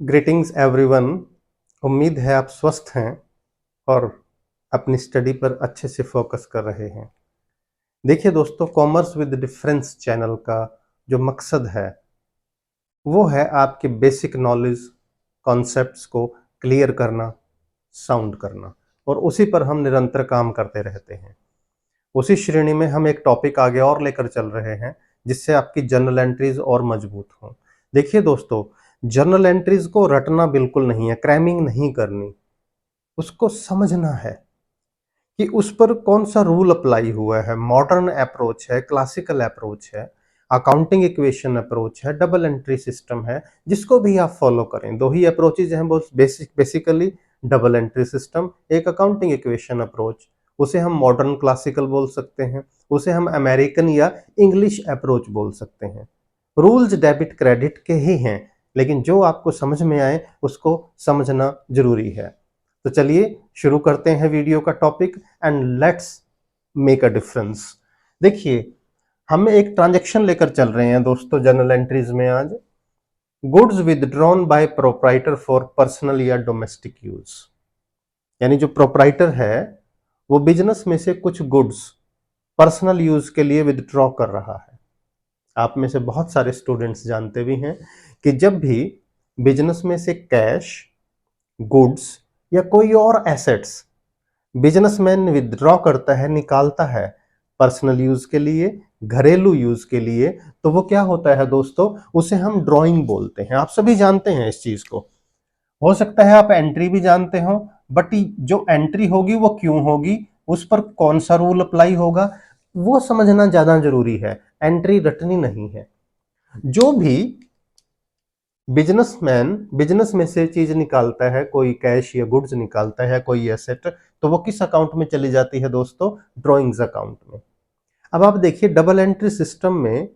Greetings everyone. उम्मीद है आप स्वस्थ हैं और अपनी स्टडी पर अच्छे से फोकस कर रहे हैं। देखिए दोस्तों, कॉमर्स विद डिफरेंस चैनल का जो मकसद है वो है आपके बेसिक नॉलेज कॉन्सेप्ट्स को क्लियर करना, साउंड करना, और उसी पर हम निरंतर काम करते रहते हैं। उसी श्रेणी में हम एक टॉपिक आगे और लेकर चल रहे हैं जिससे आपकी जर्नल एंट्रीज और मजबूत हों। देखिए दोस्तों, जर्नल एंट्रीज को रटना बिल्कुल नहीं है, क्रैमिंग नहीं करनी, उसको समझना है कि उस पर कौन सा रूल अप्लाई हुआ है। मॉडर्न अप्रोच है, क्लासिकल अप्रोच है, अकाउंटिंग इक्वेशन अप्रोच है, डबल एंट्री सिस्टम है, जिसको भी आप फॉलो करें। दो ही अप्रोचेज हैं, बहुत बेसिकली डबल एंट्री सिस्टम, एक अकाउंटिंग इक्वेशन अप्रोच। उसे हम मॉडर्न क्लासिकल बोल सकते हैं, उसे हम अमेरिकन या इंग्लिश अप्रोच बोल सकते हैं। रूल्स डेबिट क्रेडिट के ही हैं, लेकिन जो आपको समझ में आए उसको समझना जरूरी है। तो चलिए शुरू करते हैं वीडियो का topic and let's make a difference. देखिए, हम एक ट्रांजैक्शन लेकर चल रहे हैं दोस्तों जर्नल एंट्रीज में आज। Goods withdrawn by proprietor for personal या डोमेस्टिक यूज। यानी जो प्रोप्राइटर है वो बिजनेस में से कुछ गुड्स पर्सनल यूज के लिए विदड्रॉ कर रहा है। आप में से बहुत सारे स्टूडेंट्स जानते भी हैं कि जब भी बिजनेस में से कैश, गुड्स या कोई और एसेट्स बिजनेसमैन विदड्रॉ करता है, निकालता है पर्सनल यूज के लिए, घरेलू यूज के लिए, तो वो क्या होता है दोस्तों, उसे हम ड्राइंग बोलते हैं। आप सभी जानते हैं इस चीज को। हो सकता है आप एंट्री भी जानते हो, बट जो एंट्री होगी वो क्यों होगी, उस पर कौन सा रूल अप्लाई होगा, वो समझना ज्यादा जरूरी है। एंट्री रटनी नहीं है। जो भी बिजनेसमैन बिजनेस में से चीज निकालता है, कोई कैश या गुड्स निकालता है, कोई एसेट, तो वो किस अकाउंट में चली जाती है दोस्तों, ड्रॉइंग्स अकाउंट में। अब आप देखिए डबल एंट्री सिस्टम में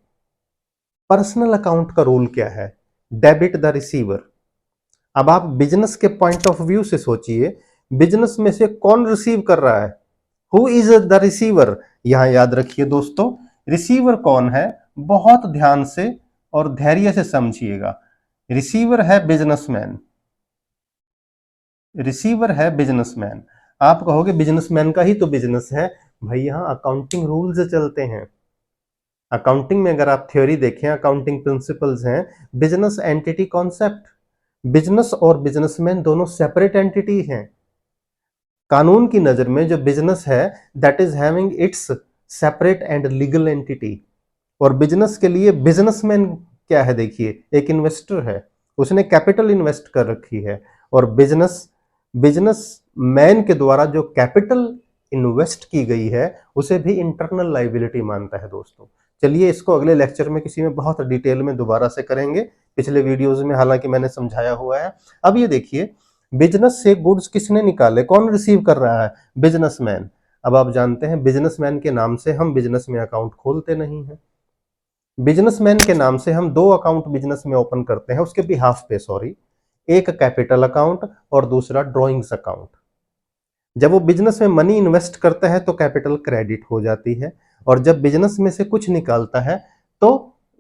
पर्सनल अकाउंट का रूल क्या है, डेबिट द रिसीवर। अब आप बिजनेस के पॉइंट ऑफ व्यू से सोचिए, बिजनेस में से कौन रिसीव कर रहा है, हु इज द रिसीवर। यहां याद रखिए दोस्तों, रिसीवर कौन है, बहुत ध्यान से और धैर्य से समझिएगा। रिसीवर है बिजनेसमैन, रिसीवर है बिजनेसमैन। आप कहोगे बिजनेसमैन का ही तो बिजनेस है। भाई यहां अकाउंटिंग रूल्स चलते हैं। अकाउंटिंग में अगर आप थ्योरी देखें, अकाउंटिंग प्रिंसिपल्स हैं, बिजनेस एंटिटी कॉन्सेप्ट। बिजनेस और बिजनेसमैन दोनों सेपरेट एंटिटी हैं। कानून की नजर में जो बिजनेस है that is having its separate and legal entity. और बिजनेस के लिए बिजनेसमैन क्या है, देखिए एक इन्वेस्टर है, उसने कैपिटल इन्वेस्ट कर रखी है। और बिजनेस बिजनेस मैन के द्वारा जो कैपिटल इन्वेस्ट की गई है उसे भी इंटरनल लाइबिलिटी मानता है दोस्तों। चलिए इसको अगले लेक्चर में किसी में बहुत डिटेल में दोबारा से करेंगे। पिछले वीडियोस में हालांकि मैंने समझाया हुआ है। अब ये देखिए, बिजनेस से गुड्स किसने निकाले, कौन रिसीव कर रहा है, बिजनेसमैन। अब आप जानते हैं बिजनेसमैन के नाम से हम बिजनेस में अकाउंट खोलते नहीं हैं। बिजनेसमैन के नाम से हम दो अकाउंट बिजनेस में ओपन करते हैं, उसके बिहाफ पे, सॉरी। एक कैपिटल अकाउंट और दूसरा ड्रॉइंग्स अकाउंट। जब वो बिजनेस में मनी इन्वेस्ट करता है तो कैपिटल क्रेडिट हो जाती है, और जब बिजनेस में से कुछ निकालता है तो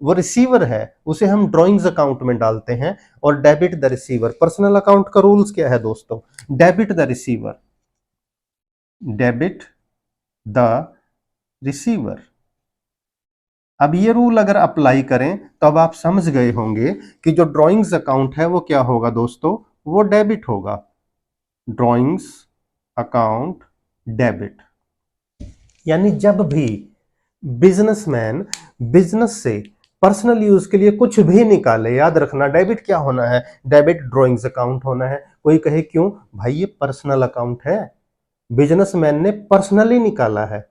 वो रिसीवर है, उसे हम ड्रॉइंग्स अकाउंट में डालते हैं। और debit the receiver, personal account का रूल्स क्या है दोस्तों, debit the receiver, debit the receiver. अब ये रूल अगर अप्लाई करें तो अब आप समझ गए होंगे कि जो ड्रॉइंग्स अकाउंट है वो क्या होगा दोस्तों, वो डेबिट होगा। Drawings account debit. यानी जब भी बिजनेसमैन बिजनेस से पर्सनल यूज के लिए कुछ भी निकाले, याद रखना डेबिट क्या होना है, डेबिट ड्रॉइंग्स अकाउंट होना है। कोई कहे क्यों, भाई ये पर्सनल अकाउंट है, बिजनेसमैन ने पर्सनली निकाला है,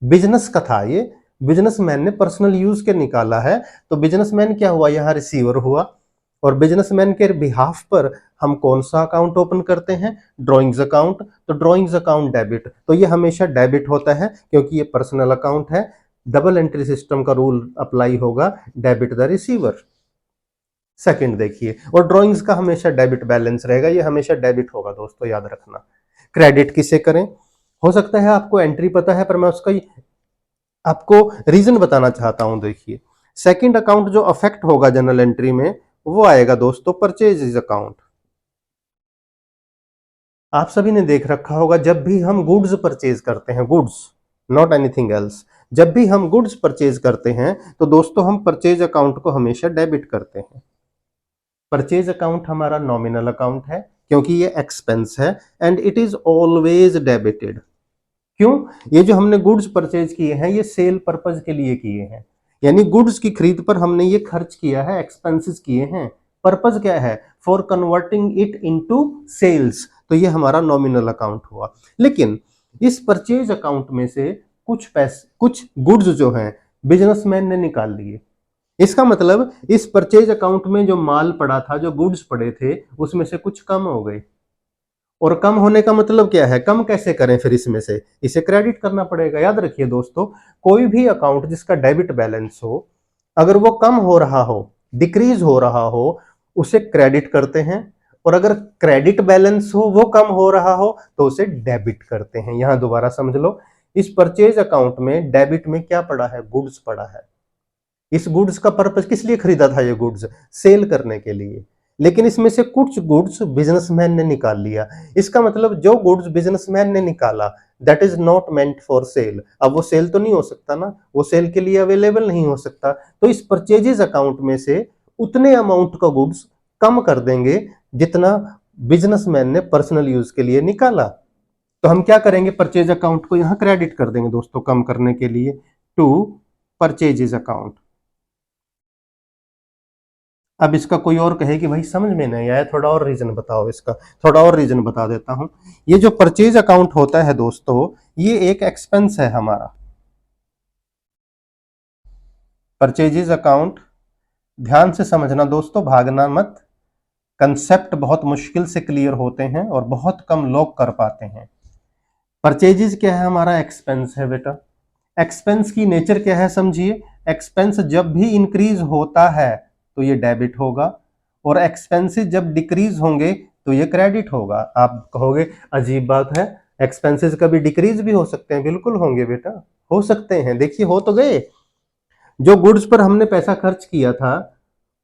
बिजनेस का था ये, बिजनेसमैन ने पर्सनल यूज के निकाला है, तो बिजनेसमैन क्या हुआ, यहां रिसीवर हुआ। और बिजनेसमैन के बिहाफ पर हम कौन सा अकाउंट ओपन करते हैं, ड्रॉइंग्स अकाउंट। तो ड्रॉइंग्स अकाउंट डेबिट, तो ये हमेशा डेबिट होता है क्योंकि ये पर्सनल अकाउंट है। डबल एंट्री सिस्टम का रूल अप्लाई होगा, डेबिट द रिसीवर। सेकंड देखिए, और ड्रॉइंग्स का हमेशा डेबिट बैलेंस रहेगा, ये हमेशा डेबिट होगा दोस्तों, याद रखना। क्रेडिट किसे करें, हो सकता है आपको एंट्री पता है पर मैं उसका आपको रीजन बताना चाहता हूं। देखिए, सेकंड अकाउंट जो अफेक्ट होगा जनरल एंट्री में वो आएगा दोस्तों परचेजेज अकाउंट। आप सभी ने देख रखा होगा जब भी हम गुड्स परचेज करते हैं, गुड्स नॉट एनीथिंग एल्स, जब भी हम गुड्स परचेज करते हैं तो दोस्तों हम परचेज अकाउंट को हमेशा डेबिट करते हैं। परचेज अकाउंट हमारा नॉमिनल अकाउंट है क्योंकि ये एक्सपेंस है and it is always debited. क्यों? ये जो हमने गुड्स परचेज किए हैं ये सेल पर्पज के लिए किए हैं, यानी गुड्स की खरीद पर हमने ये खर्च किया है, एक्सपेंसेस किए हैं। पर्पज क्या है? For converting it into sales. तो ये हमारा नॉमिनल अकाउंट हुआ। लेकिन इस परचेज अकाउंट में से कुछ पैसे, कुछ गुड्स जो हैं बिजनेसमैन ने निकाल लिए। इसका मतलब इस परचेज अकाउंट में जो माल पड़ा था, जो गुड्स पड़े थे, उसमें से कुछ कम हो गए। और कम होने का मतलब क्या है? कम कैसे करें? फिर इसमें से इसे क्रेडिट करना पड़ेगा। याद रखिए दोस्तों, कोई भी अकाउंट जिसका डेबिट बैलेंस हो, अगर वो कम हो रहा हो, डिक्रीज हो रहा हो, उसे क्रेडिट करते हैं। और अगर क्रेडिट बैलेंस हो, वो कम हो रहा हो, तो उसे डेबिट करते हैं। यहां दोबारा समझ लो, इस परचेज अकाउंट में डेबिट में क्या पड़ा है? गुड्स पड़ा है। इस गुड्स का पर्पस किस लिए खरीदा था? ये गुड्स सेल करने के लिए। लेकिन इसमें से कुछ गुड्स बिजनेसमैन ने निकाल लिया। इसका मतलब जो गुड्स बिजनेसमैन ने निकाला that is not meant for sale. अब वो सेल तो नहीं हो सकता ना, वो सेल के लिए अवेलेबल नहीं हो सकता। तो इस परचेजेस अकाउंट में से उतने अमाउंट का गुड्स कम कर देंगे जितना बिजनेसमैन ने पर्सनल यूज के लिए निकाला। तो हम क्या करेंगे? परचेज अकाउंट को यहां क्रेडिट कर देंगे दोस्तों, कम करने के लिए, टू परचेजेस अकाउंट। अब इसका कोई और कहे कि भाई समझ में नहीं आया, थोड़ा और रीजन बताओ इसका। थोड़ा और रीजन बता देता हूं। ये जो परचेज अकाउंट होता है दोस्तों, ये एक एक्सपेंस है हमारा। परचेजेज अकाउंट ध्यान से समझना दोस्तों, भागना मत। कंसेप्ट बहुत मुश्किल से क्लियर होते हैं और बहुत कम लोग कर पाते हैं। परचेजेज क्या है? हमारा एक्सपेंस है बेटा। एक्सपेंस की नेचर क्या है समझिए। एक्सपेंस जब भी इंक्रीज होता है तो ये डेबिट होगा, और एक्सपेंसेस जब डिक्रीज होंगे तो ये क्रेडिट होगा। आप कहोगे अजीब बात है, एक्सपेंसेस कभी डिक्रीज भी हो सकते हैं। बिल्कुल होंगे बेटा, हो सकते हैं। देखिए हो तो गए। जो गुड्स पर हमने पैसा खर्च किया था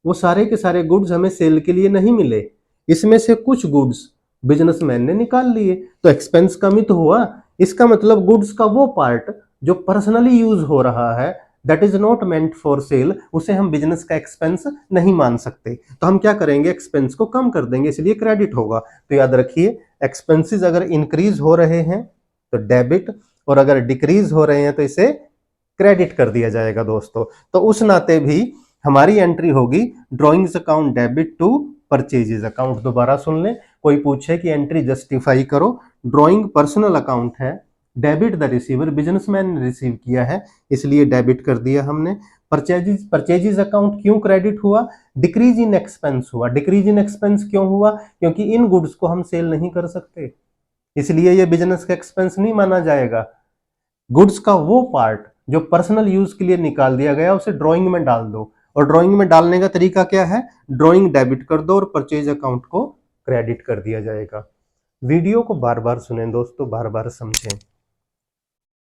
वो सारे के सारे गुड्स हमें सेल के लिए नहीं मिले। इसमें से कुछ गुड्स बिजनेसमैन ने निकाल लिए, तो एक्सपेंस कम ही तो हुआ। इसका मतलब गुड्स का वो पार्ट जो पर्सनली यूज हो रहा है that is not meant for sale, उसे हम बिजनेस का एक्सपेंस नहीं मान सकते। तो हम क्या करेंगे? एक्सपेंस को कम कर देंगे, इसलिए क्रेडिट होगा। तो याद रखिए, एक्सपेंसेस अगर इंक्रीज हो रहे हैं तो डेबिट, और अगर डिक्रीज हो रहे हैं तो इसे क्रेडिट कर दिया जाएगा दोस्तों। तो उस नाते भी हमारी एंट्री होगी drawings account debit to purchases account. दोबारा सुन लें, कोई पूछे कि एंट्री जस्टिफाई करो, ड्रॉइंग पर्सनल अकाउंट है, डेबिट द रिसीवर, बिजनेसमैन ने रिसीव किया है इसलिए डेबिट कर दिया हमने। परचेजेस, परचेजेस अकाउंट क्यों क्रेडिट हुआ? डिक्रीज इन एक्सपेंस हुआ। डिक्रीज इन एक्सपेंस क्यों हुआ? क्योंकि इन गुड्स को हम सेल नहीं कर सकते, इसलिए ये बिजनेस का एक्सपेंस नहीं माना जाएगा। गुड्स का वो पार्ट जो पर्सनल यूज के लिए निकाल दिया गया उसे ड्राइंग में डाल दो। और ड्राइंग में डालने का तरीका क्या है? ड्राइंग डेबिट कर दो और परचेज अकाउंट को क्रेडिट कर दिया जाएगा। वीडियो को बार बार सुनें दोस्तों, बार बार समझें।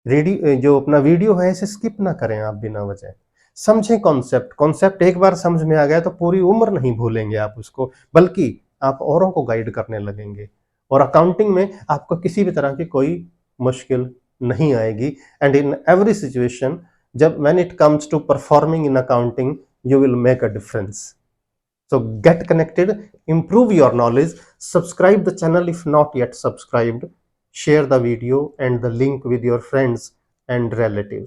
रेडी जो अपना वीडियो है इसे स्किप ना करें आप बिना वजह। समझें कॉन्सेप्ट। कॉन्सेप्ट एक बार समझ में आ गया तो पूरी उम्र नहीं भूलेंगे आप उसको, बल्कि आप औरों को गाइड करने लगेंगे। और अकाउंटिंग में आपको किसी भी तरह की कोई मुश्किल नहीं आएगी। एंड इन एवरी सिचुएशन, जब when it comes to performing in accounting, you will make a difference. So get connected, improve your knowledge, subscribe the channel if not yet subscribed, share the video and the link with your friends and relatives.